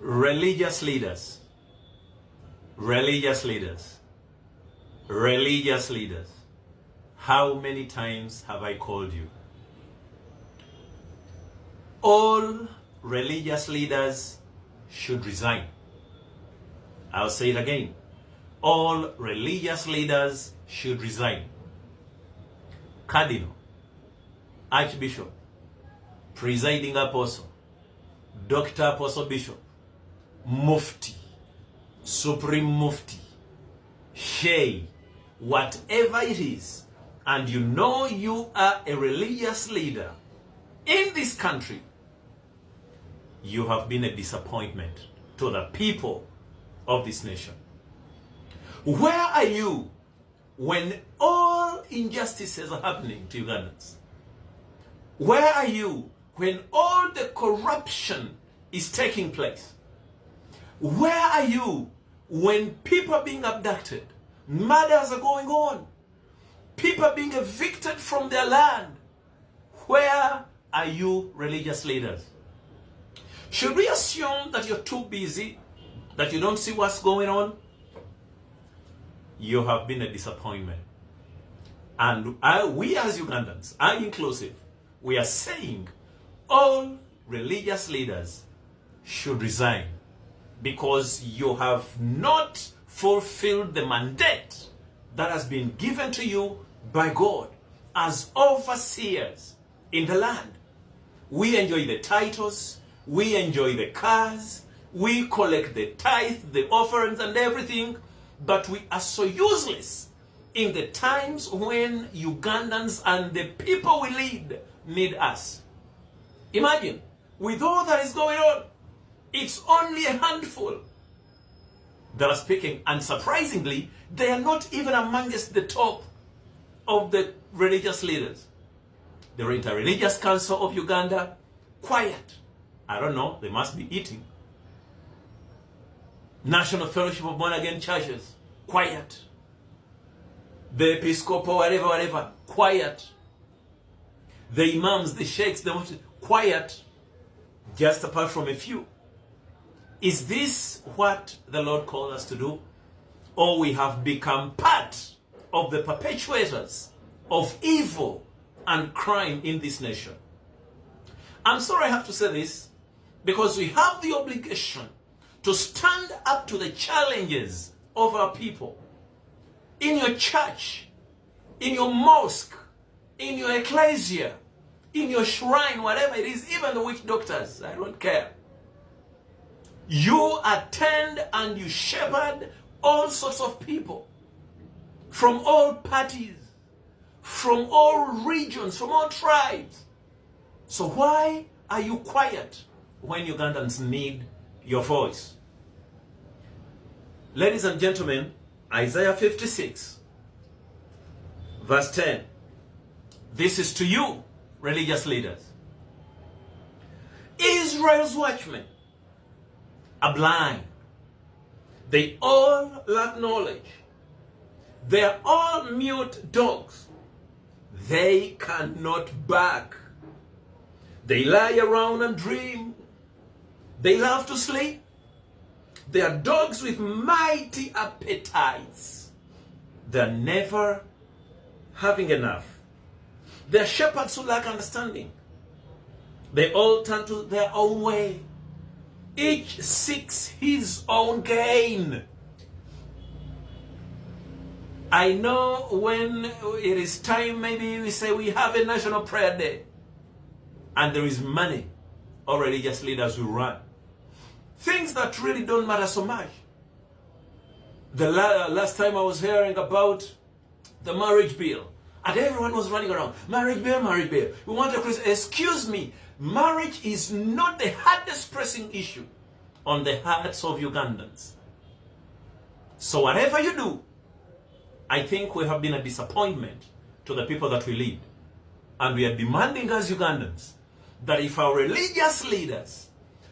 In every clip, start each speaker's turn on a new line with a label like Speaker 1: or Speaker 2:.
Speaker 1: religious leaders, religious leaders, religious leaders. How many times have I called you? All religious leaders should resign. I'll say it again. All religious leaders should resign. Cardinal, Archbishop, Presiding Apostle, Dr. Apostle Bishop, Mufti, Supreme Mufti, Sheikh, whatever it is, and you know you are a religious leader in this country, you have been a disappointment to the people of this nation. Where are you when all injustices are happening to Ugandans? Where are you when all the corruption is taking place? Where are you when people are being abducted, murders are going on, people are being evicted from their land? Where are you, religious leaders? Should we assume that you're too busy, that you don't see what's going on? You have been a disappointment. And we as Ugandans, I inclusive, we are saying all religious leaders should resign because you have not fulfilled the mandate that has been given to you by God as overseers in the land. We enjoy the titles, we enjoy the cars, we collect the tithe, the offerings and everything, but we are so useless in the times when Ugandans and the people we lead need us. Imagine, with all that is going on, it's only a handful that are speaking, and surprisingly, they are not even amongst the top of the religious leaders. The Interreligious Council of Uganda, quiet. I don't know, they must be eating. National Fellowship of Born Again Churches, quiet. The Episcopal, whatever, quiet. The Imams, the Sheikhs, the quiet, just apart from a few. Is this what the Lord called us to do? Or we have become part of the perpetuators of evil and crime in this nation? I'm sorry I have to say this, because we have the obligation to stand up to the challenges of our people. In your church, in your mosque, in your ecclesia, in your shrine, whatever it is, even the witch doctors, I don't care. You attend and you shepherd all sorts of people from all parties, from all regions, from all tribes. So why are you quiet when Ugandans need your voice? Ladies and gentlemen, Isaiah 56, verse 10. This is to you, religious leaders. Israel's watchmen are blind. They all lack knowledge. They are all mute dogs. They cannot bark. They lie around and dream. They love to sleep. They are dogs with mighty appetites. They're never having enough. They're shepherds who lack understanding. They all turn to their own way. Each seeks his own gain. I know when it is time, maybe we say we have a national prayer day and there is money, or religious leaders will run. Things that really don't matter so much. The last time I was hearing about the marriage bill, and everyone was running around, marriage bill, marriage bill. We want to, excuse me, marriage is not the hardest pressing issue on the hearts of Ugandans. So whatever you do, I think we have been a disappointment to the people that we lead. And we are demanding as Ugandans that if our religious leaders,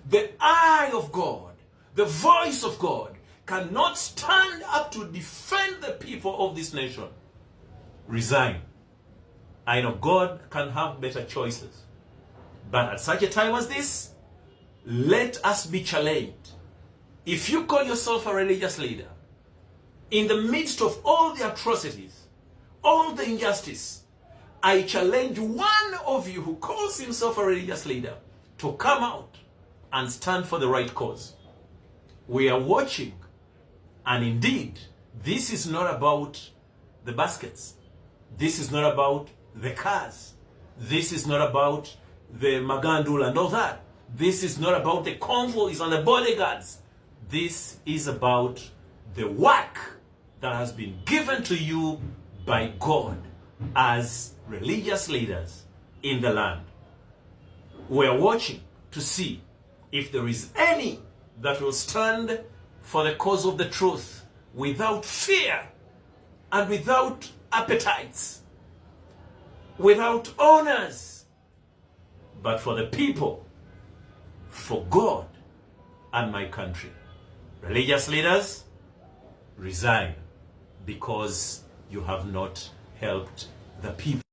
Speaker 1: the eye of God, the voice of God, cannot stand up to defend the people of this nation, resign. I know God can have better choices. But at such a time as this, let us be challenged. if you call yourself a religious leader, in the midst of all the atrocities, all the injustice, I challenge one of you who calls himself a religious leader to come out and stand for the right cause. We are watching, and indeed, this is not about the baskets. This is not about the cars. This is not about the magandul and all that. This is not about the convoys and the bodyguards. This is about the work that has been given to you by God as religious leaders in the land. We are watching to see if there is any that will stand for the cause of the truth without fear and without appetites, without honors, but for the people, for God and my country. Religious leaders, resign, because you have not helped the people.